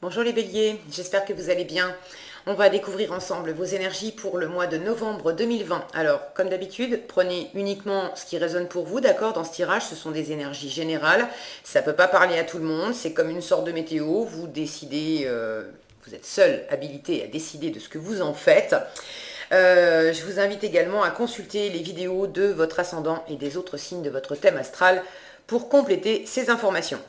Bonjour les béliers, j'espère que vous allez bien. On va découvrir ensemble vos énergies pour le mois de novembre 2020. Alors, comme d'habitude, prenez uniquement ce qui résonne pour vous, d'accord? Dans ce tirage, ce sont des énergies générales. Ça ne peut pas parler à tout le monde, c'est comme une sorte de météo. Vous décidez, vous êtes seul habilité à décider de ce que vous en faites. Je vous invite également à consulter les vidéos de votre ascendant et des autres signes de votre thème astral pour compléter ces informations.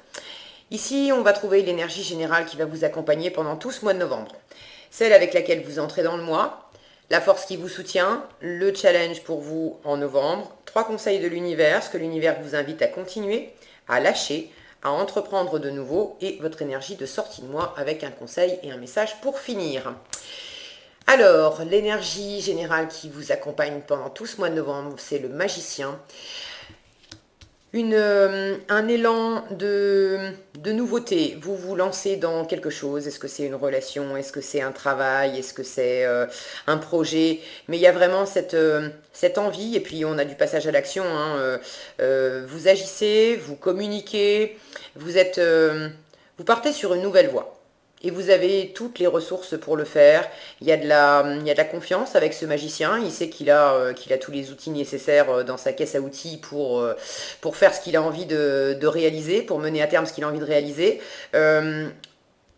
Ici, on va trouver l'énergie générale qui va vous accompagner pendant tout ce mois de novembre. Celle avec laquelle vous entrez dans le mois, la force qui vous soutient, le challenge pour vous en novembre, 3 conseils de l'univers, ce que l'univers vous invite à continuer, à lâcher, à entreprendre de nouveau et votre énergie de sortie de mois avec un conseil et un message pour finir. Alors, l'énergie générale qui vous accompagne pendant tout ce mois de novembre, c'est le magicien. Un élan de nouveauté. Vous vous lancez dans quelque chose. Est-ce que c'est une relation? Est-ce que c'est un travail? Est-ce que c'est un projet? Mais il y a vraiment cette envie. Et puis on a du passage à l'action. Vous agissez, vous communiquez. Vous partez sur une nouvelle voie. Et vous avez toutes les ressources pour le faire. Il y a de la confiance avec ce magicien. Il sait qu'il a tous les outils nécessaires dans sa caisse à outils pour faire ce qu'il a envie de réaliser, pour mener à terme ce qu'il a envie de réaliser. Il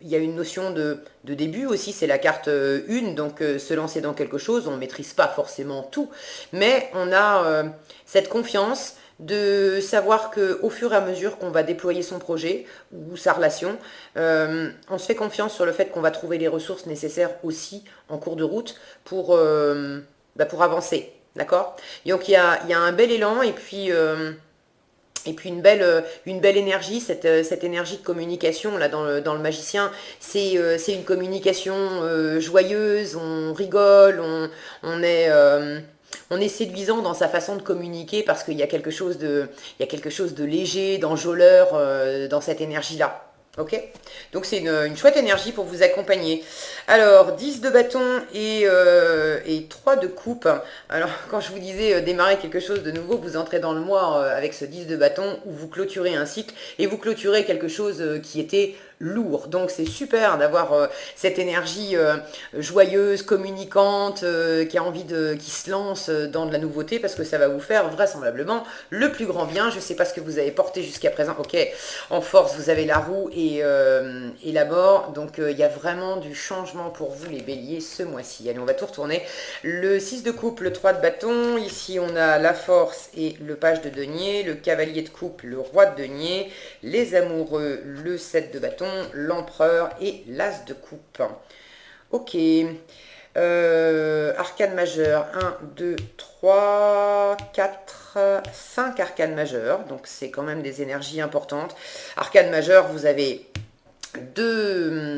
y a une notion de début aussi, c'est la carte 1, donc se lancer dans quelque chose, on ne maîtrise pas forcément tout, mais on a cette confiance de savoir qu'au fur et à mesure qu'on va déployer son projet ou sa relation, on se fait confiance sur le fait qu'on va trouver les ressources nécessaires aussi en cours de route pour avancer, d'accord? Donc il y a un bel élan et puis une belle énergie, cette énergie de communication là dans le magicien, c'est une communication joyeuse, on rigole, on est séduisant dans sa façon de communiquer parce qu'il y a quelque chose de léger, d'enjôleur dans cette énergie-là. Ok? Donc c'est une chouette énergie pour vous accompagner. Alors, 10 de bâton et 3 de coupe. Alors, quand je vous disais démarrer quelque chose de nouveau, vous entrez dans le mois avec ce 10 de bâton où vous clôturez un cycle et vous clôturez quelque chose qui était lourd. Donc c'est super d'avoir cette énergie joyeuse, communicante, qui se lance dans de la nouveauté parce que ça va vous faire vraisemblablement le plus grand bien. Je ne sais pas ce que vous avez porté jusqu'à présent. Ok, en force, vous avez la roue et la mort. Donc il y a vraiment du changement pour vous les béliers ce mois-ci. Allez, on va tout retourner. Le 6 de coupe, le 3 de bâton. Ici, on a la force et le page de denier. Le cavalier de coupe, le roi de denier. Les amoureux, le 7 de bâton. L'empereur et l'as de coupe. Ok. Arcane majeur. 1, 2, 3, 4, 5 arcanes majeures. Donc c'est quand même des énergies importantes. Arcane majeur, vous avez deux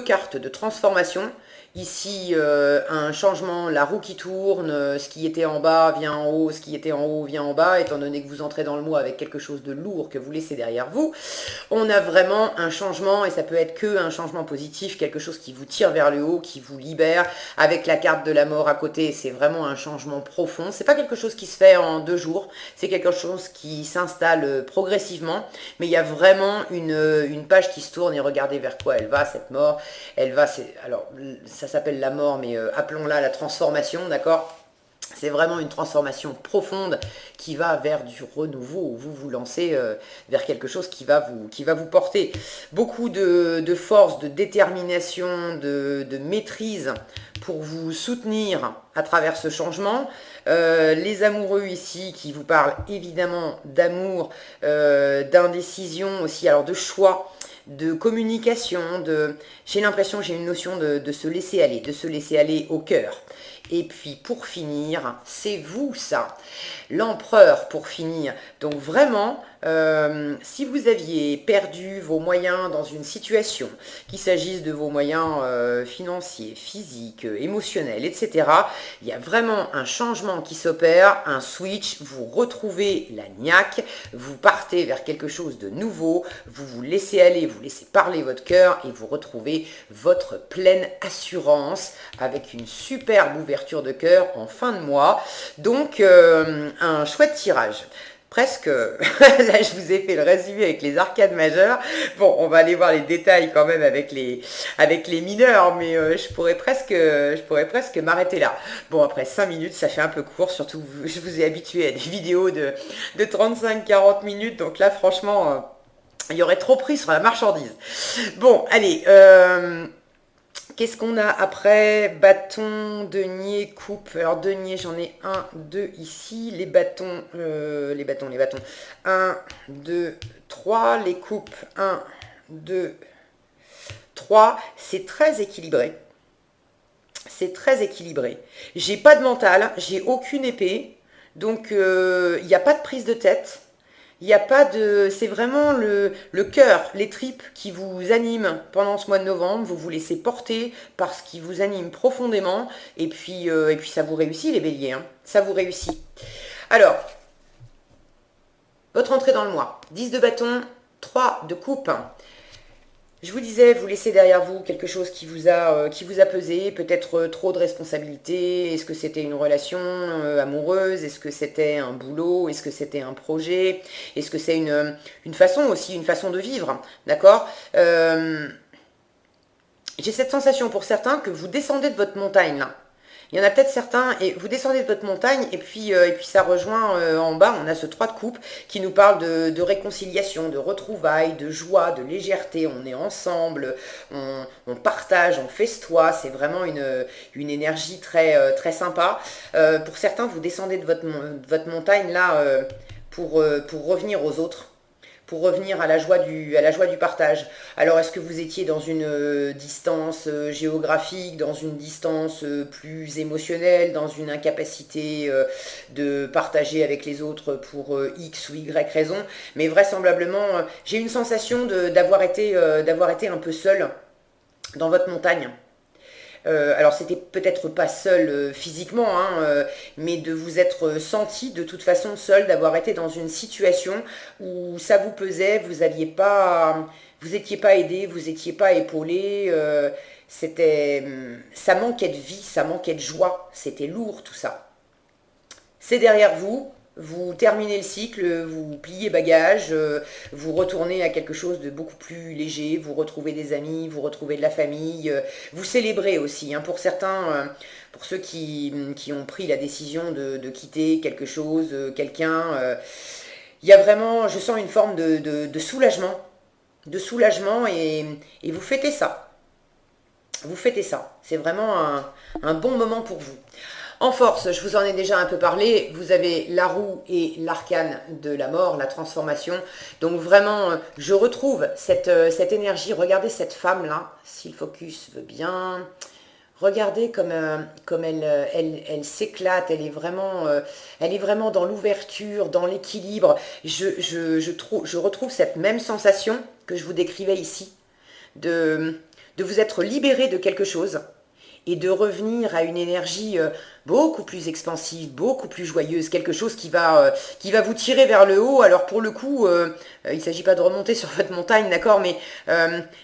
cartes de transformation. Ici, un changement, la roue qui tourne, ce qui était en bas vient en haut, ce qui était en haut vient en bas, étant donné que vous entrez dans le mois avec quelque chose de lourd que vous laissez derrière vous. On a vraiment un changement, et ça peut être que un changement positif, quelque chose qui vous tire vers le haut, qui vous libère. Avec la carte de la mort à côté, c'est vraiment un changement profond. C'est pas quelque chose qui se fait en 2 jours, c'est quelque chose qui s'installe progressivement, mais il y a vraiment une page qui se tourne, et regardez vers quoi elle va, cette mort. Elle va, alors, ça s'appelle la mort, mais appelons-la la transformation, d'accord? C'est vraiment une transformation profonde qui va vers du renouveau, où vous vous lancez vers quelque chose qui va vous porter. Beaucoup de force, de détermination, de maîtrise pour vous soutenir à travers ce changement. Les amoureux ici qui vous parlent évidemment d'amour, d'indécision aussi, alors de choix, de communication, j'ai l'impression, j'ai une notion de se laisser aller au cœur. Et puis pour finir, c'est vous ça, l'empereur pour finir. Donc vraiment, si vous aviez perdu vos moyens dans une situation, qu'il s'agisse de vos moyens financiers, physiques, émotionnels, etc., il y a vraiment un changement qui s'opère, un switch, vous retrouvez la niaque, vous partez vers quelque chose de nouveau, vous vous laissez aller, vous laissez parler votre cœur et vous retrouvez votre pleine assurance avec une superbe ouverture de cœur en fin de mois. Donc un chouette tirage. presque, là je vous ai fait le résumé avec les arcades majeures. Bon, on va aller voir les détails quand même avec les mineurs, mais je pourrais presque m'arrêter là. Bon, après 5 minutes, ça fait un peu court, surtout que je vous ai habitué à des vidéos de 35-40 minutes, donc là franchement, il y aurait trop pris sur la marchandise. Bon, allez, qu'est-ce qu'on a après? Bâton, denier, coupe. Alors denier, j'en ai un, deux ici. Les bâtons, les bâtons. Un, deux, trois. Les coupes, un, deux, trois. C'est très équilibré. C'est très équilibré. J'ai pas de mental, j'ai aucune épée. Donc il n'y a pas de prise de tête. Il n'y a pas de... C'est vraiment le cœur, les tripes qui vous animent pendant ce mois de novembre. Vous vous laissez porter par ce qui vous anime profondément. Et puis ça vous réussit les béliers. Hein. Ça vous réussit. Alors, votre entrée dans le mois. 10 de bâton, 3 de coupe. Je vous disais, vous laissez derrière vous quelque chose qui vous a pesé, peut-être trop de responsabilités. Est-ce que c'était une relation amoureuse? Est-ce que c'était un boulot? Est-ce que c'était un projet? Est-ce que c'est une façon aussi, une façon de vivre? D'accord. J'ai cette sensation pour certains que vous descendez de votre montagne là. Il y en a peut-être certains, et vous descendez de votre montagne, et puis ça rejoint en bas, on a ce 3 de coupe qui nous parle de réconciliation, de retrouvailles, de joie, de légèreté, on est ensemble, on partage, on festoie, c'est vraiment une énergie très sympa. Pour certains, vous descendez de votre montagne là pour revenir aux autres, pour revenir à la joie du partage. Alors, est-ce que vous étiez dans une distance géographique, dans une distance plus émotionnelle, dans une incapacité de partager avec les autres pour X ou Y raison? Mais vraisemblablement, j'ai une sensation d'avoir été un peu seul dans votre montagne. Alors c'était peut-être pas seul physiquement, hein, mais de vous être senti de toute façon seul, d'avoir été dans une situation où ça vous pesait, vous étiez pas aidé, vous étiez pas épaulé, ça manquait de vie, ça manquait de joie, c'était lourd tout ça. C'est derrière vous. Vous terminez le cycle, vous pliez bagages, vous retournez à quelque chose de beaucoup plus léger, vous retrouvez des amis, vous retrouvez de la famille, vous célébrez aussi. Hein, pour certains, pour ceux qui ont pris la décision de quitter quelque chose, quelqu'un, il y a vraiment, je sens une forme de soulagement, et vous fêtez ça. Vous fêtez ça. C'est vraiment un bon moment pour vous. En force, je vous en ai déjà un peu parlé, vous avez la roue et l'arcane de la mort, la transformation. Donc vraiment, je retrouve cette énergie. Regardez cette femme-là, si le focus veut bien. Regardez comme elle s'éclate, elle est vraiment dans l'ouverture, dans l'équilibre. Je retrouve cette même sensation que je vous décrivais ici, de vous être libéré de quelque chose et de revenir à une énergie beaucoup plus expansive, beaucoup plus joyeuse, quelque chose qui va vous tirer vers le haut. Alors pour le coup, il ne s'agit pas de remonter sur votre montagne, d'accord, mais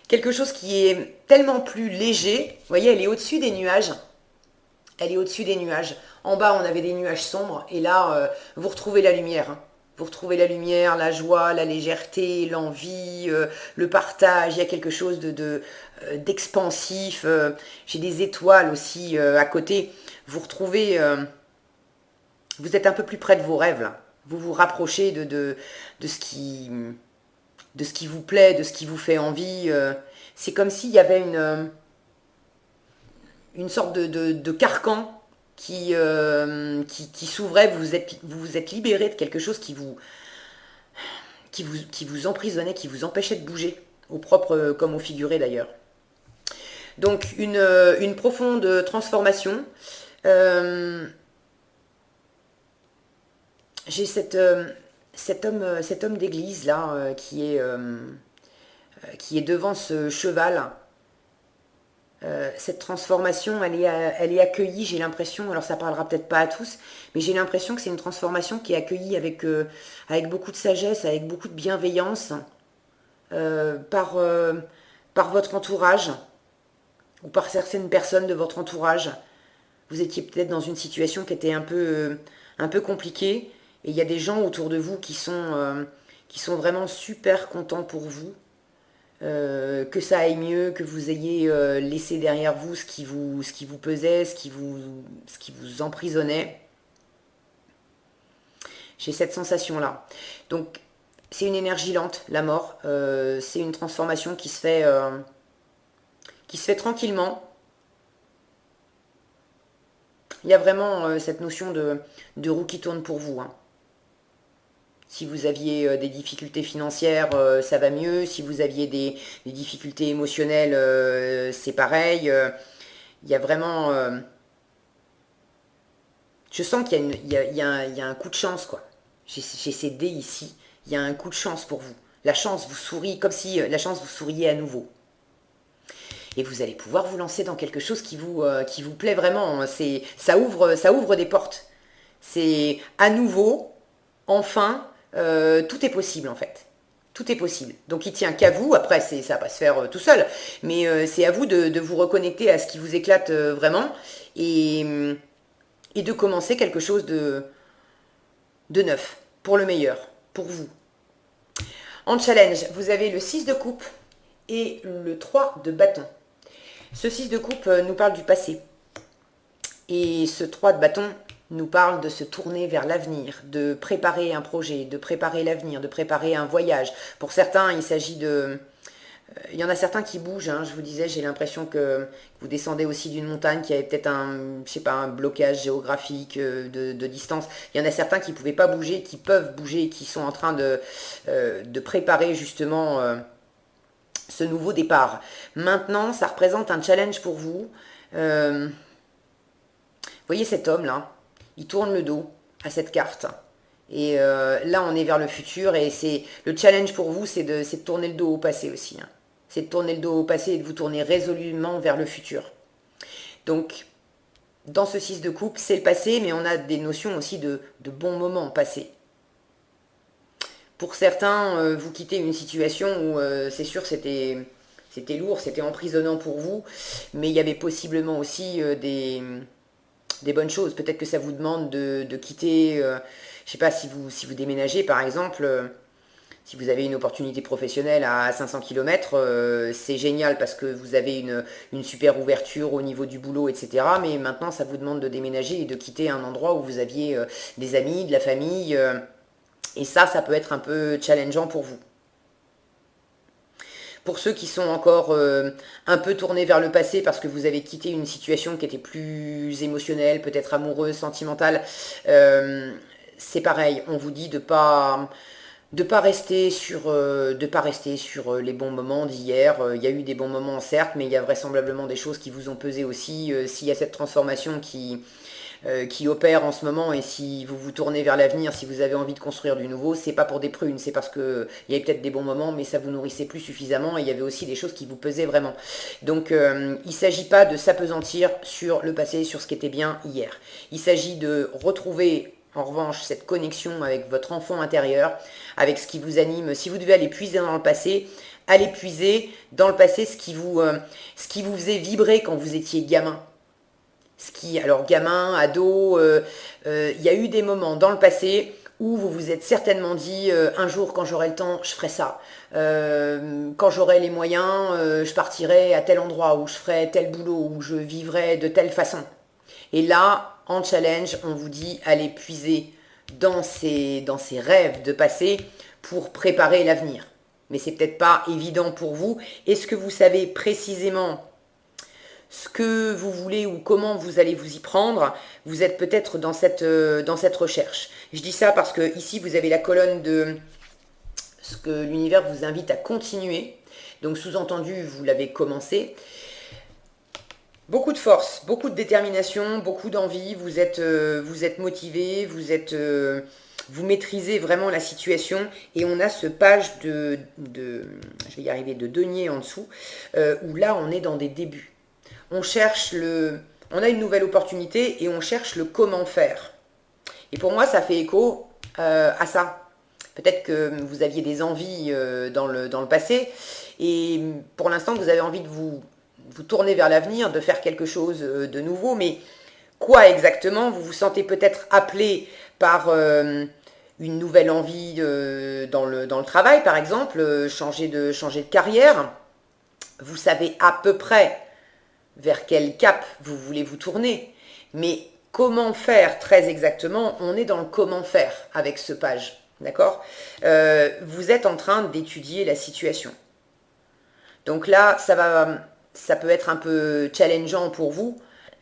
quelque chose qui est tellement plus léger. Vous voyez, elle est au-dessus des nuages. Elle est au-dessus des nuages. En bas, on avait des nuages sombres, et là, vous retrouvez la lumière. Hein. Vous retrouvez la lumière, la joie, la légèreté, l'envie, le partage. Il y a quelque chose d'expansif. J'ai des étoiles aussi à côté. Vous retrouvez... vous êtes un peu plus près de vos rêves, là. Vous vous rapprochez de ce qui vous plaît, de ce qui vous fait envie. C'est comme s'il y avait une sorte de carcan qui s'ouvrait, vous vous êtes libéré de quelque chose qui vous emprisonnait, qui vous empêchait de bouger, au propre comme au figuré d'ailleurs. Donc une profonde transformation. J'ai cet homme d'église là qui est devant ce cheval. Cette transformation, elle est accueillie, j'ai l'impression, alors ça parlera peut-être pas à tous, mais j'ai l'impression que c'est une transformation qui est accueillie avec beaucoup de sagesse, avec beaucoup de bienveillance par votre entourage ou par certaines personnes de votre entourage. Vous étiez peut-être dans une situation qui était un peu compliquée Et il y a des gens autour de vous qui sont vraiment super contents pour vous, que ça aille mieux, que vous ayez laissé derrière vous ce qui vous pesait, ce qui vous emprisonnait. J'ai cette sensation-là. Donc, c'est une énergie lente, la mort. C'est une transformation qui se fait tranquillement. Il y a vraiment cette notion de roue qui tourne pour vous, hein. Si vous aviez des difficultés financières, ça va mieux. Si vous aviez des difficultés émotionnelles, c'est pareil. Il y a vraiment... je sens qu'il y a, il y a un coup de chance, quoi. J'ai ces dés ici. Il y a un coup de chance pour vous. La chance vous sourit, comme si la chance vous souriait à nouveau. Et vous allez pouvoir vous lancer dans quelque chose qui vous plaît vraiment. Ça ouvre des portes. C'est à nouveau, enfin, tout est possible en fait. Tout est possible. Donc il tient qu'à vous. Après, ça va pas se faire tout seul, mais c'est à vous de vous reconnecter à ce qui vous éclate vraiment et de commencer quelque chose de neuf, pour le meilleur, pour vous. En challenge, vous avez le 6 de coupe et le 3 de bâton. Ce 6 de coupe nous parle du passé. Et ce 3 de bâton nous parle de se tourner vers l'avenir, de préparer un projet, de préparer l'avenir, de préparer un voyage. Pour certains, il s'agit de... Il y en a certains qui bougent, hein, je vous disais, j'ai l'impression que vous descendez aussi d'une montagne qui avait peut-être je sais pas, un blocage géographique de distance. Il y en a certains qui ne pouvaient pas bouger, qui peuvent bouger, qui sont en train de préparer justement ce nouveau départ. Maintenant, ça représente un challenge pour vous. Vous voyez cet homme-là, il tourne le dos à cette carte. Et là, on est vers le futur et le challenge pour vous, c'est de tourner le dos au passé aussi, hein. C'est de tourner le dos au passé et de vous tourner résolument vers le futur. Donc, dans ce 6 de coupe, c'est le passé, mais on a des notions aussi de bons moments passés. Pour certains, vous quittez une situation où c'est sûr c'était lourd, c'était emprisonnant pour vous, mais il y avait possiblement aussi des bonnes choses. Peut-être que ça vous demande de quitter, je sais pas, si vous déménagez par exemple, si vous avez une opportunité professionnelle à 500 km, c'est génial parce que vous avez une super ouverture au niveau du boulot, etc. Mais maintenant, ça vous demande de déménager et de quitter un endroit où vous aviez des amis, de la famille. Et ça peut être un peu challengeant pour vous. Pour ceux qui sont encore un peu tournés vers le passé parce que vous avez quitté une situation qui était plus émotionnelle, peut-être amoureuse, sentimentale, c'est pareil, on vous dit de pas rester sur les bons moments d'hier. Il y a eu des bons moments certes, mais il y a vraisemblablement des choses qui vous ont pesé aussi. S'il y a cette transformation qui opère en ce moment et si vous vous tournez vers l'avenir, si vous avez envie de construire du nouveau, c'est pas pour des prunes, c'est parce que il y avait peut-être des bons moments, mais ça vous nourrissait plus suffisamment et il y avait aussi des choses qui vous pesaient vraiment. Donc il ne s'agit pas de s'apesantir sur le passé, sur ce qui était bien hier. Il s'agit de retrouver en revanche cette connexion avec votre enfant intérieur, avec ce qui vous anime. Si vous devez aller puiser dans le passé, allez puiser dans le passé ce qui vous faisait vibrer quand vous étiez gamin. Alors gamin, ado, il y a eu des moments dans le passé où vous vous êtes certainement dit un jour quand j'aurai le temps, je ferai ça. Quand j'aurai les moyens, je partirai à tel endroit où je ferai tel boulot, où je vivrai de telle façon. Et là, en challenge, on vous dit allez puiser dans ces rêves de passé pour préparer l'avenir. Mais c'est peut-être pas évident pour vous. Est-ce que vous savez précisément ce que vous voulez ou comment vous allez vous y prendre? Vous êtes peut-être dans cette recherche. Je dis ça parce que ici vous avez la colonne de ce que l'univers vous invite à continuer. Donc sous-entendu, vous l'avez commencé. Beaucoup de force, beaucoup de détermination, beaucoup d'envie. Vous êtes motivé, vous maîtrisez vraiment la situation. Et on a ce page je vais y arriver, de denier en dessous, où là on est dans des débuts. On a une nouvelle opportunité et on cherche le comment faire. Et pour moi, ça fait écho à ça. Peut-être que vous aviez des envies dans le passé et pour l'instant, vous avez envie de vous tourner vers l'avenir, de faire quelque chose de nouveau. Mais quoi exactement? Vous vous sentez peut-être appelé par une nouvelle envie dans le travail, par exemple, changer de carrière. Vous savez à peu près vers quel cap vous voulez vous tourner. Mais comment faire très exactement, on est dans le comment faire avec ce page. D'accord. Vous êtes en train d'étudier la situation. Donc là, ça peut être un peu challengeant pour vous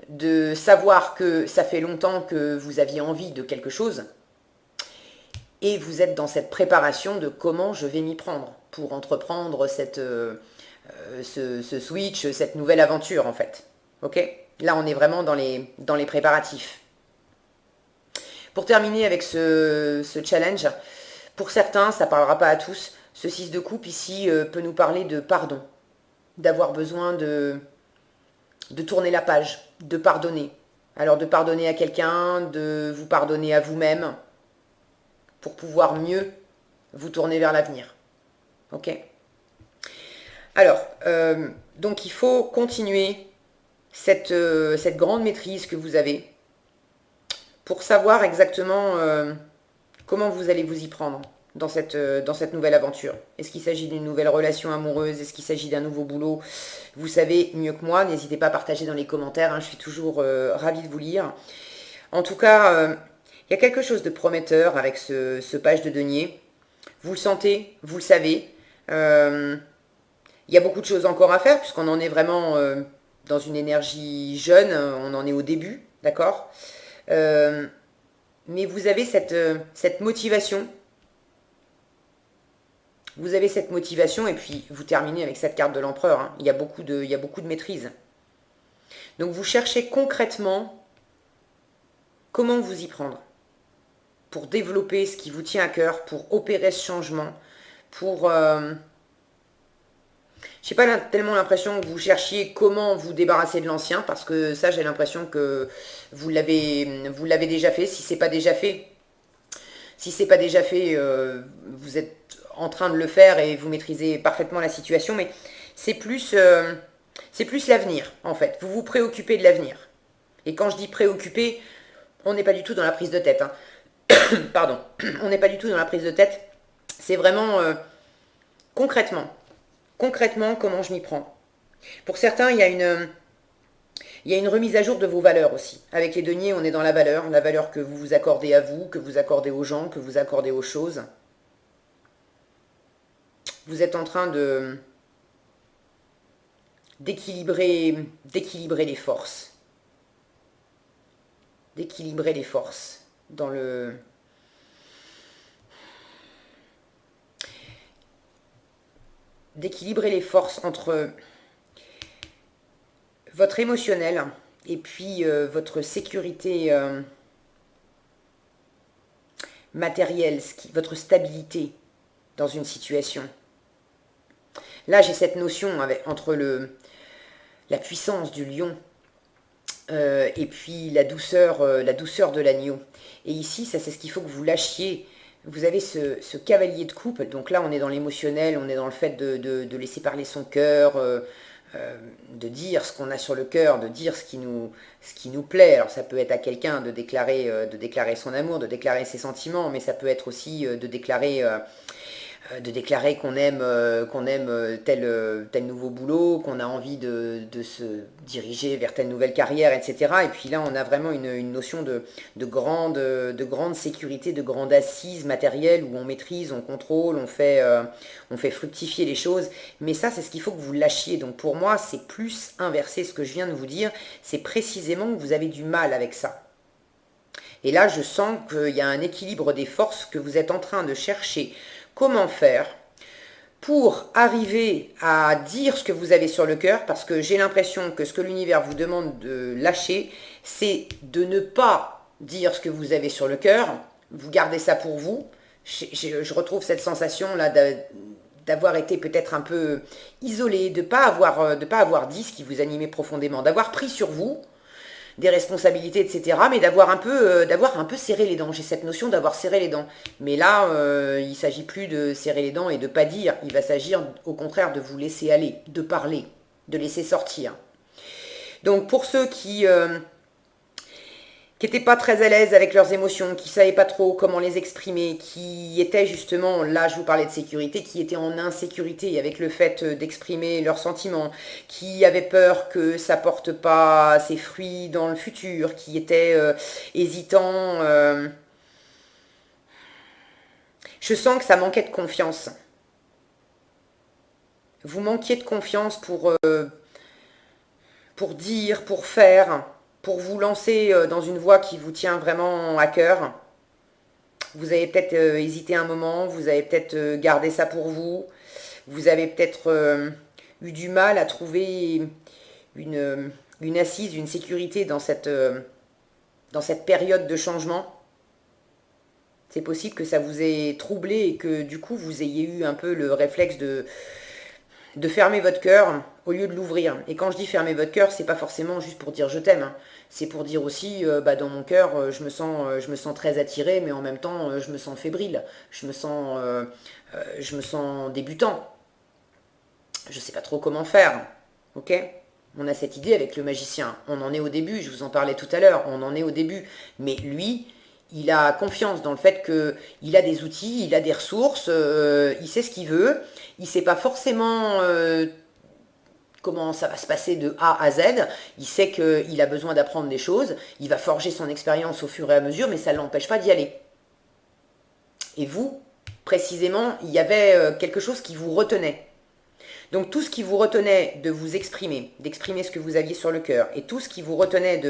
de savoir que ça fait longtemps que vous aviez envie de quelque chose et vous êtes dans cette préparation de comment je vais m'y prendre pour entreprendre ce switch, cette nouvelle aventure en fait. Ok. Là, on est vraiment dans les préparatifs. Pour terminer avec ce challenge, pour certains, ça ne parlera pas à tous, ce 6 de coupe ici peut nous parler de pardon, d'avoir besoin de tourner la page, de pardonner. Alors de pardonner à quelqu'un, de vous pardonner à vous-même, pour pouvoir mieux vous tourner vers l'avenir. Ok. Alors, donc il faut continuer cette grande maîtrise que vous avez pour savoir exactement comment vous allez vous y prendre dans cette nouvelle aventure. Est-ce qu'il s'agit d'une nouvelle relation amoureuse? Est-ce qu'il s'agit d'un nouveau boulot? Vous savez mieux que moi, n'hésitez pas à partager dans les commentaires, hein, je suis toujours ravie de vous lire. En tout cas, il y a quelque chose de prometteur avec ce page de denier. Vous le sentez, vous le savez. Il y a beaucoup de choses encore à faire puisqu'on en est vraiment dans une énergie jeune, on en est au début, d'accord. Mais vous avez cette motivation. Vous avez cette motivation et puis vous terminez avec cette carte de l'empereur. Hein. Il y a beaucoup de maîtrise. Donc vous cherchez concrètement comment vous y prendre pour développer ce qui vous tient à cœur, pour opérer ce changement, pour... je n'ai pas tellement l'impression que vous cherchiez comment vous débarrasser de l'ancien, parce que ça, j'ai l'impression que vous l'avez déjà fait. Si c'est pas déjà fait, vous êtes en train de le faire et vous maîtrisez parfaitement la situation, mais c'est plus l'avenir, en fait. Vous vous préoccupez de l'avenir. Et quand je dis préoccupé, on n'est pas du tout dans la prise de tête. Hein. Pardon, on n'est pas du tout dans la prise de tête. C'est vraiment concrètement, comment je m'y prends. Pour certains, il y a une remise à jour de vos valeurs aussi. Avec les deniers, on est dans la valeur que vous vous accordez à vous, que vous accordez aux gens, que vous accordez aux choses. Vous êtes en train d'équilibrer les forces. D'équilibrer les forces dans le... D'équilibrer les forces entre votre émotionnel et puis votre sécurité matérielle, votre stabilité dans une situation. Là, j'ai cette notion entre la puissance du lion et puis la douceur de l'agneau. Et ici, ça c'est ce qu'il faut que vous lâchiez. Vous avez ce cavalier de coupe, donc là on est dans l'émotionnel, on est dans le fait de laisser parler son cœur, de dire ce qu'on a sur le cœur, de dire ce qui nous plaît. Alors ça peut être à quelqu'un de déclarer son amour, de déclarer ses sentiments, mais ça peut être aussi de déclarer qu'on aime tel nouveau boulot, qu'on a envie de se diriger vers telle nouvelle carrière, etc. Et puis là, on a vraiment une notion de grande sécurité, de grande assise matérielle où on maîtrise, on contrôle, on fait fructifier les choses. Mais ça, c'est ce qu'il faut que vous lâchiez. Donc pour moi, c'est plus inversé ce que je viens de vous dire. C'est précisément que vous avez du mal avec ça. Et là, je sens qu'il y a un équilibre des forces que vous êtes en train de chercher. Comment faire pour arriver à dire ce que vous avez sur le cœur, parce que j'ai l'impression que ce que l'univers vous demande de lâcher, c'est de ne pas dire ce que vous avez sur le cœur, vous gardez ça pour vous. Je retrouve cette sensation-là d'avoir été peut-être un peu isolé, de ne pas avoir dit ce qui vous animait profondément, d'avoir pris sur vous des responsabilités, etc. Mais d'avoir un peu serré les dents. J'ai cette notion d'avoir serré les dents. Mais là, il ne s'agit plus de serrer les dents et de ne pas dire. Il va s'agir au contraire de vous laisser aller, de parler, de laisser sortir. Donc pour ceux qui qui n'étaient pas très à l'aise avec leurs émotions, qui ne savaient pas trop comment les exprimer, qui étaient justement, là je vous parlais de sécurité, qui étaient en insécurité avec le fait d'exprimer leurs sentiments, qui avaient peur que ça porte pas ses fruits dans le futur, qui étaient hésitants. Je sens que ça manquait de confiance. Vous manquiez de confiance pour dire, pour faire, pour vous lancer dans une voie qui vous tient vraiment à cœur. Vous avez peut-être hésité un moment, vous avez peut-être gardé ça pour vous, vous avez peut-être eu du mal à trouver une assise, une sécurité dans cette période de changement. C'est possible que ça vous ait troublé et que du coup vous ayez eu un peu le réflexe de fermer votre cœur au lieu de l'ouvrir. Et quand je dis fermer votre cœur, c'est pas forcément juste pour dire je t'aime, hein. C'est pour dire aussi, dans mon cœur, je me sens très attirée, mais en même temps, je me sens fébrile, je me sens débutant. Je sais pas trop comment faire, ok? On a cette idée avec le magicien, on en est au début, je vous en parlais tout à l'heure, on en est au début, mais lui, il a confiance dans le fait qu'il a des outils, il a des ressources, il sait ce qu'il veut, il ne sait pas forcément comment ça va se passer de A à Z, il sait qu'il a besoin d'apprendre des choses, il va forger son expérience au fur et à mesure, mais ça ne l'empêche pas d'y aller. Et vous, précisément, il y avait quelque chose qui vous retenait. Donc tout ce qui vous retenait de vous exprimer, d'exprimer ce que vous aviez sur le cœur, et tout ce qui vous retenait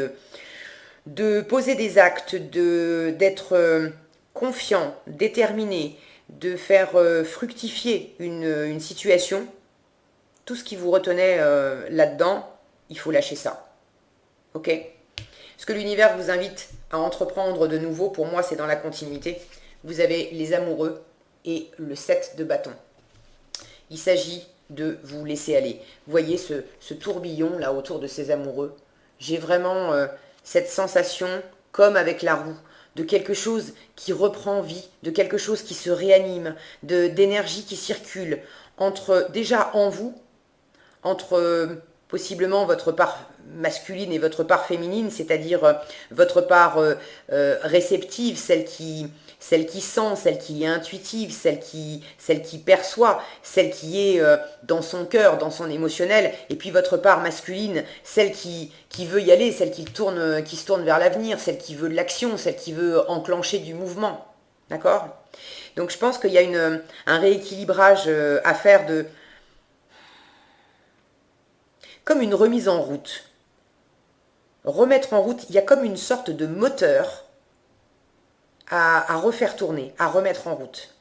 de poser des actes, d'être confiant, déterminé, de faire fructifier une situation, tout ce qui vous retenait là-dedans, il faut lâcher ça. Ok? Ce que l'univers vous invite à entreprendre de nouveau, pour moi, c'est dans la continuité. Vous avez les amoureux et le 7 de bâton. Il s'agit de vous laisser aller. Vous voyez ce tourbillon là autour de ces amoureux. J'ai vraiment cette sensation, comme avec la roue, de quelque chose qui reprend vie, de quelque chose qui se réanime, d'énergie qui circule déjà en vous, entre possiblement votre part masculine et votre part féminine, c'est-à-dire votre part réceptive, celle qui sent, celle qui est intuitive, celle qui perçoit, celle qui est dans son cœur, dans son émotionnel, et puis votre part masculine, celle qui veut y aller, celle qui se tourne vers l'avenir, celle qui veut de l'action, celle qui veut enclencher du mouvement. D'accord? Donc je pense qu'il y a un rééquilibrage à faire comme une remise en route. Remettre en route, il y a comme une sorte de moteur à refaire tourner, à remettre en route.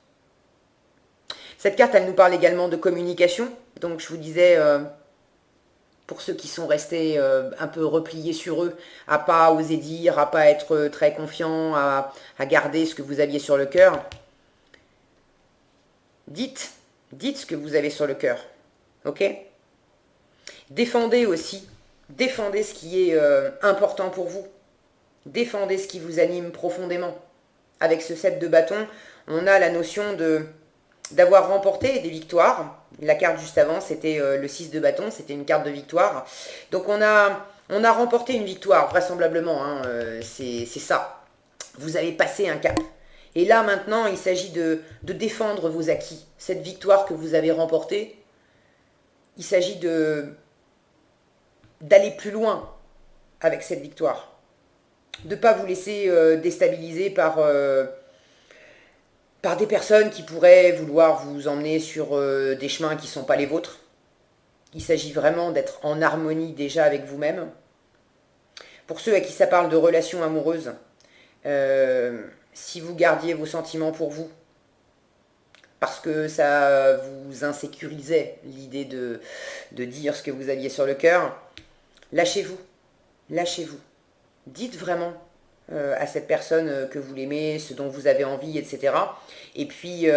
Cette carte, elle nous parle également de communication. Donc je vous disais, pour ceux qui sont restés un peu repliés sur eux, à pas oser dire, à pas être très confiants, à garder ce que vous aviez sur le cœur, dites ce que vous avez sur le cœur. Ok? Défendez aussi, défendez ce qui est important pour vous. Défendez ce qui vous anime profondément. Avec ce 7 de bâton, on a la notion d'avoir remporté des victoires. La carte juste avant, c'était le 6 de bâton, c'était une carte de victoire. Donc on a remporté une victoire, vraisemblablement, hein, c'est ça. Vous avez passé un cap. Et là maintenant, il s'agit de défendre vos acquis. Cette victoire que vous avez remportée, il s'agit d'aller plus loin avec cette victoire. De ne pas vous laisser déstabiliser par des personnes qui pourraient vouloir vous emmener sur des chemins qui ne sont pas les vôtres. Il s'agit vraiment d'être en harmonie déjà avec vous-même. Pour ceux à qui ça parle de relations amoureuses, si vous gardiez vos sentiments pour vous, parce que ça vous insécurisait l'idée de dire ce que vous aviez sur le cœur, lâchez-vous, lâchez-vous. Dites vraiment à cette personne que vous l'aimez, ce dont vous avez envie, etc. Et puis,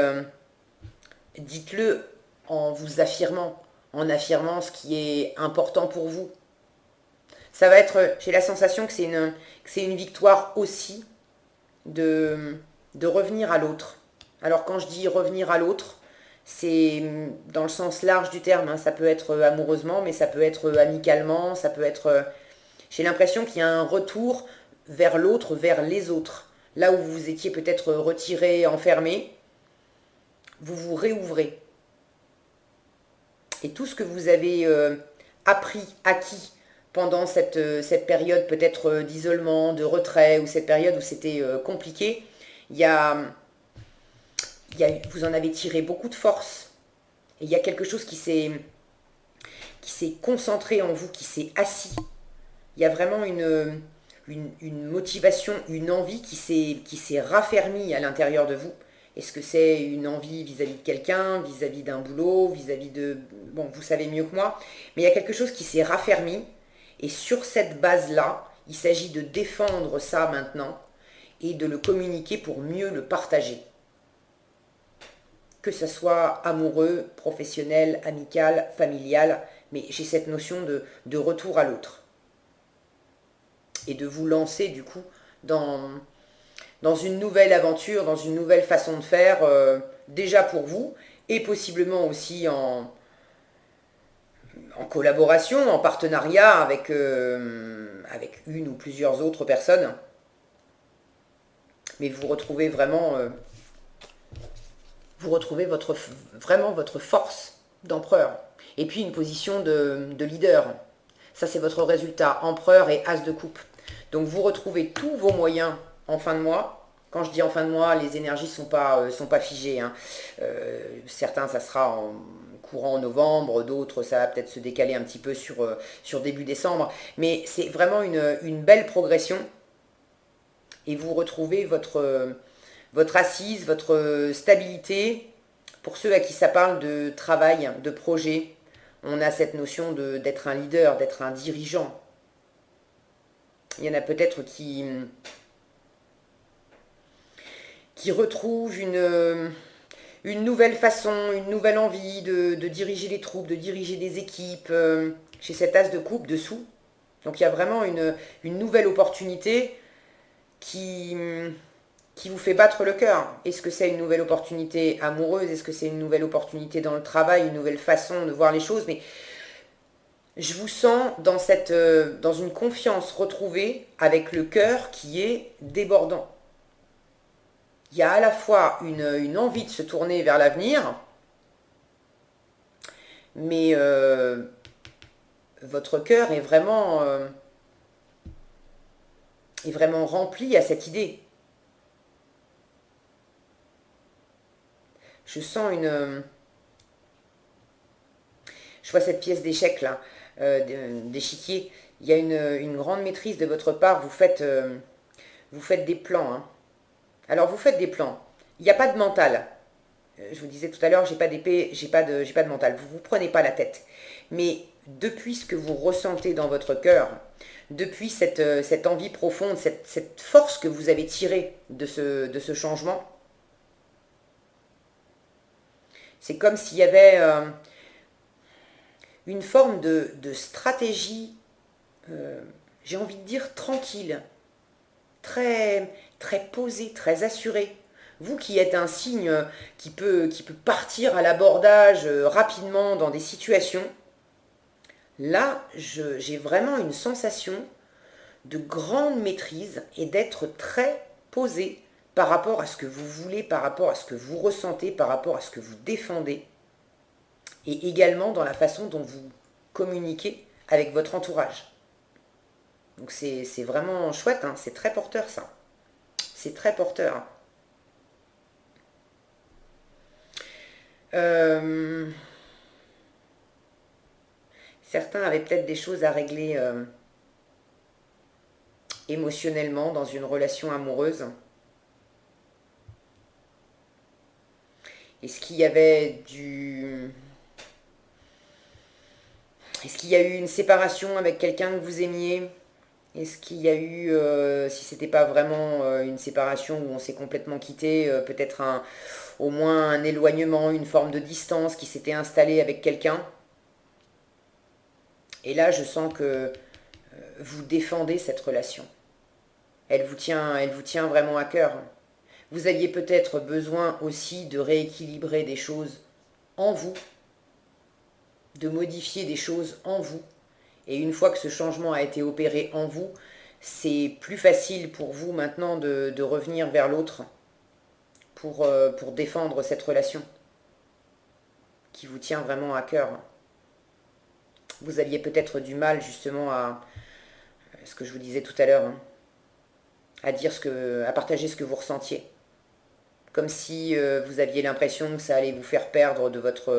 dites-le en vous affirmant, ce qui est important pour vous. Ça va être, j'ai la sensation que c'est une victoire aussi de revenir à l'autre. Alors quand je dis revenir à l'autre, c'est dans le sens large du terme, hein. Ça peut être amoureusement, mais ça peut être amicalement, ça peut être... j'ai l'impression qu'il y a un retour vers l'autre, vers les autres. Là où vous étiez peut-être retiré, enfermé, vous vous réouvrez. Et tout ce que vous avez appris, acquis pendant cette période peut-être d'isolement, de retrait, ou cette période où c'était compliqué, il y a, vous en avez tiré beaucoup de force. Et il y a quelque chose qui s'est concentré en vous, qui s'est assis. Il y a vraiment une motivation, une envie qui s'est raffermie à l'intérieur de vous. Est-ce que c'est une envie vis-à-vis de quelqu'un, vis-à-vis d'un boulot, vis-à-vis de... Bon, vous savez mieux que moi. Mais il y a quelque chose qui s'est raffermi. Et sur cette base-là, il s'agit de défendre ça maintenant et de le communiquer pour mieux le partager. Que ce soit amoureux, professionnel, amical, familial, mais j'ai cette notion de retour à l'autre. Et de vous lancer du coup dans une nouvelle aventure, dans une nouvelle façon de faire, déjà pour vous, et possiblement aussi en collaboration, en partenariat avec une ou plusieurs autres personnes. Mais vous retrouvez vraiment, vraiment votre force d'empereur. Et puis une position de leader. Ça, c'est votre résultat, empereur et as de coupe. Donc vous retrouvez tous vos moyens en fin de mois. Quand je dis en fin de mois, les énergies sont pas figées. Hein. Certains, ça sera en courant novembre, d'autres, ça va peut-être se décaler un petit peu sur début décembre. Mais c'est vraiment une belle progression. Et vous retrouvez votre assise, votre stabilité. Pour ceux à qui ça parle de travail, de projet, on a cette notion d'être un leader, d'être un dirigeant. Il y en a peut-être qui retrouvent une nouvelle façon, une nouvelle envie de diriger les troupes, de diriger des équipes, chez cet as de coupe dessous. Donc il y a vraiment une nouvelle opportunité qui vous fait battre le cœur. Est-ce que c'est une nouvelle opportunité amoureuse? Est-ce que c'est une nouvelle opportunité dans le travail? Une nouvelle façon de voir les choses? Mais je vous sens dans une confiance retrouvée avec le cœur qui est débordant. Il y a à la fois une envie de se tourner vers l'avenir, mais votre cœur est vraiment rempli à cette idée. Je sens je vois cette pièce d'échec là, d'échiquier. Il y a une grande maîtrise de votre part. Vous faites des plans. Hein. Alors vous faites des plans. Il n'y a pas de mental. Je vous disais tout à l'heure, j'ai pas d'épée, j'ai pas de mental. Vous vous prenez pas la tête. Mais depuis ce que vous ressentez dans votre cœur, depuis cette envie profonde, cette force que vous avez tirée de ce changement, c'est comme s'il y avait une forme de stratégie, j'ai envie de dire tranquille, très, très posée, très assurée. Vous qui êtes un signe qui peut partir à l'abordage rapidement dans des situations, là, j'ai vraiment une sensation de grande maîtrise et d'être très posé par rapport à ce que vous voulez, par rapport à ce que vous ressentez, par rapport à ce que vous défendez, et également dans la façon dont vous communiquez avec votre entourage. Donc c'est vraiment chouette, hein, c'est très porteur ça. C'est très porteur. Certains avaient peut-être des choses à régler émotionnellement dans une relation amoureuse. Est-ce qu'il y avait Est-ce qu'il y a eu une séparation avec quelqu'un que vous aimiez? Est-ce qu'il y a eu, si c'était pas vraiment une séparation où on s'est complètement quitté, peut-être au moins un éloignement, une forme de distance qui s'était installée avec quelqu'un? Et là, je sens que vous défendez cette relation. Elle vous tient vraiment à cœur. Vous aviez peut-être besoin aussi de rééquilibrer des choses en vous, de modifier des choses en vous. Et une fois que ce changement a été opéré en vous, c'est plus facile pour vous maintenant de revenir vers l'autre pour défendre cette relation qui vous tient vraiment à cœur. Vous aviez peut-être du mal justement à ce que je vous disais tout à l'heure, hein, à partager ce que vous ressentiez. Comme si vous aviez l'impression que ça allait vous faire perdre de votre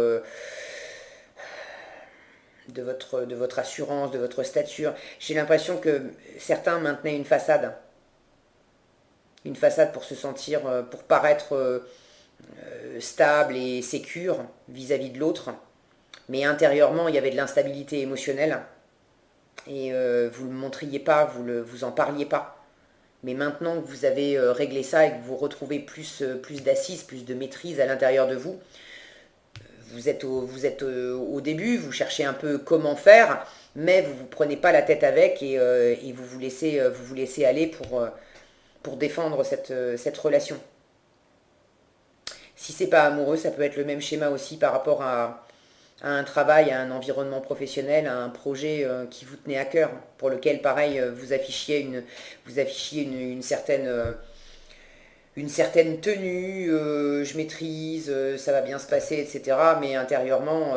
assurance, de votre stature. J'ai l'impression que certains maintenaient une façade pour se sentir, pour paraître stable et sécure vis-à-vis de l'autre. Mais intérieurement, il y avait de l'instabilité émotionnelle et vous ne le montriez pas, vous en parliez pas. Mais maintenant que vous avez réglé ça et que vous retrouvez plus d'assises, plus de maîtrise à l'intérieur de vous, vous êtes au début, vous cherchez un peu comment faire, mais vous ne vous prenez pas la tête avec et vous vous laissez aller pour défendre cette relation. Si c'est pas amoureux, ça peut être le même schéma aussi par rapport à un travail, à un environnement professionnel, à un projet qui vous tenait à cœur, pour lequel, pareil, vous affichiez une certaine tenue, je maîtrise, ça va bien se passer, etc. Mais intérieurement,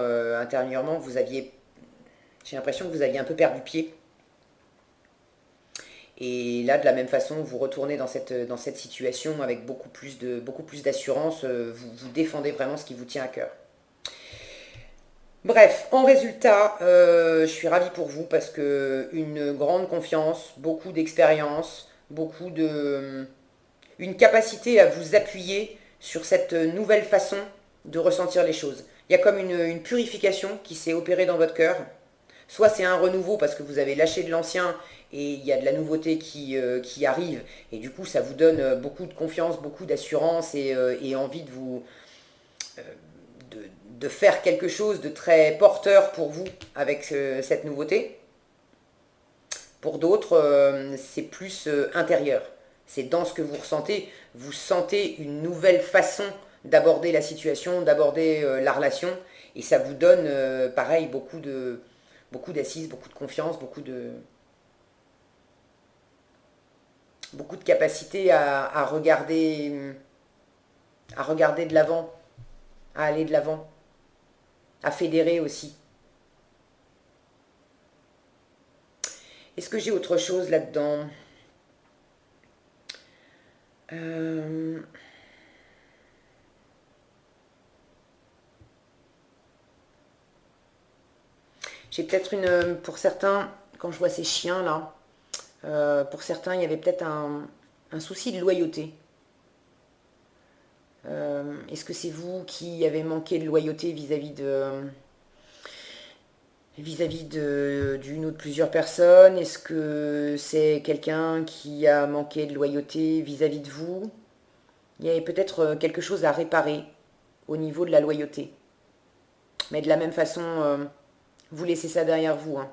j'ai l'impression que vous aviez un peu perdu pied. Et là, de la même façon, vous retournez dans cette situation avec beaucoup plus d'assurance, vous défendez vraiment ce qui vous tient à cœur. Bref, en résultat, je suis ravie pour vous parce que une grande confiance, beaucoup d'expérience, une capacité à vous appuyer sur cette nouvelle façon de ressentir les choses. Il y a comme une purification qui s'est opérée dans votre cœur. Soit c'est un renouveau parce que vous avez lâché de l'ancien et il y a de la nouveauté qui arrive. Et du coup, ça vous donne beaucoup de confiance, beaucoup d'assurance et envie de faire quelque chose de très porteur pour vous avec cette nouveauté. Pour d'autres, c'est plus intérieur. C'est dans ce que vous ressentez. Vous sentez une nouvelle façon d'aborder la situation, d'aborder la relation. Et ça vous donne, pareil, beaucoup d'assises, beaucoup de confiance, beaucoup de capacité à regarder de l'avant, à aller de l'avant, à fédérer aussi. Est-ce que j'ai autre chose là-dedans ? J'ai peut-être pour certains, quand je vois ces chiens là, pour certains il y avait peut-être un souci de loyauté. Est-ce que c'est vous qui avez manqué de loyauté vis-à-vis d'une ou de plusieurs personnes? Est-ce que c'est quelqu'un qui a manqué de loyauté vis-à-vis de vous? Il y avait peut-être quelque chose à réparer au niveau de la loyauté. Mais de la même façon, vous laissez ça derrière vous. Hein.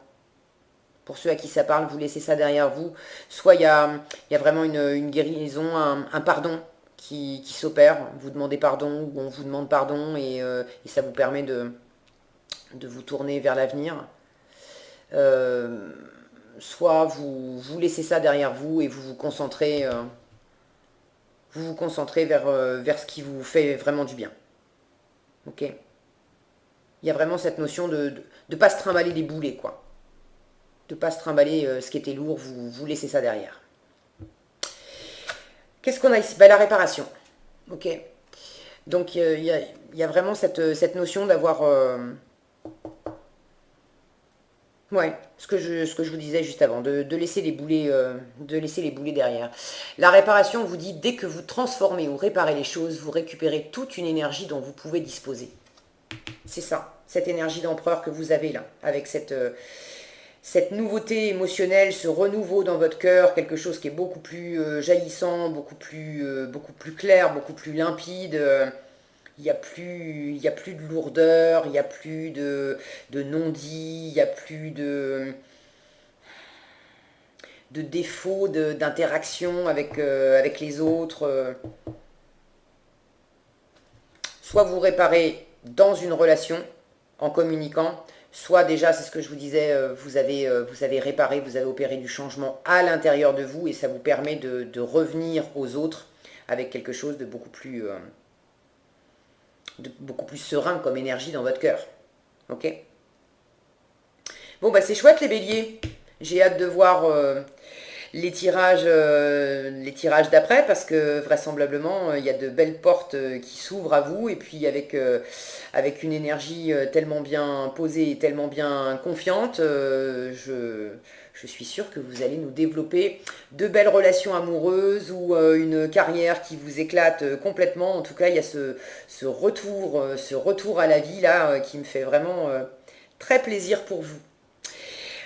Pour ceux à qui ça parle, vous laissez ça derrière vous. Soit il y a vraiment une guérison, un pardon qui s'opère. Vous demandez pardon ou on vous demande pardon et ça vous permet de vous tourner vers l'avenir. Soit vous laissez ça derrière vous et vous vous concentrez vers ce qui vous fait vraiment du bien. Ok ? Il y a vraiment cette notion de ne pas se trimballer des boulets, quoi. De ne pas se trimballer ce qui était lourd, vous laissez ça derrière. Qu'est-ce qu'on a ici ? La réparation. Ok. Donc il y a vraiment cette notion d'avoir... ce que je vous disais juste avant, de laisser les boulets derrière. La réparation vous dit, dès que vous transformez ou réparez les choses, vous récupérez toute une énergie dont vous pouvez disposer. C'est ça, cette énergie d'empereur que vous avez là, avec cette nouveauté émotionnelle, ce renouveau dans votre cœur, quelque chose qui est beaucoup plus jaillissant, beaucoup plus clair, beaucoup plus limpide. Il n'y a plus de lourdeur, il n'y a plus de non-dit, il n'y a plus de défaut d'interaction avec les autres. Soit vous réparez dans une relation en communiquant, Soit déjà, c'est ce que je vous disais, vous avez réparé, vous avez opéré du changement à l'intérieur de vous et ça vous permet de revenir aux autres avec quelque chose de beaucoup plus serein comme énergie dans votre cœur. Ok? Bon, bah c'est chouette les béliers. J'ai hâte de voir les tirages d'après parce que vraisemblablement il y a de belles portes qui s'ouvrent à vous et puis avec une énergie tellement bien posée et tellement bien confiante, je suis sûre que vous allez nous développer de belles relations amoureuses ou une carrière qui vous éclate complètement. En tout cas, il y a ce retour à la vie là qui me fait vraiment très plaisir pour vous.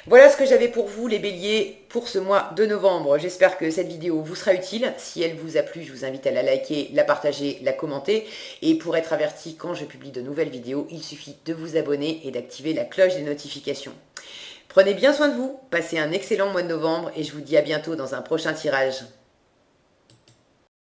Voilà ce que j'avais pour vous les béliers pour ce mois de novembre. J'espère que cette vidéo vous sera utile. Si elle vous a plu, je vous invite à la liker, la partager, la commenter. Et pour être averti quand je publie de nouvelles vidéos, il suffit de vous abonner et d'activer la cloche des notifications. Prenez bien soin de vous, passez un excellent mois de novembre et je vous dis à bientôt dans un prochain tirage.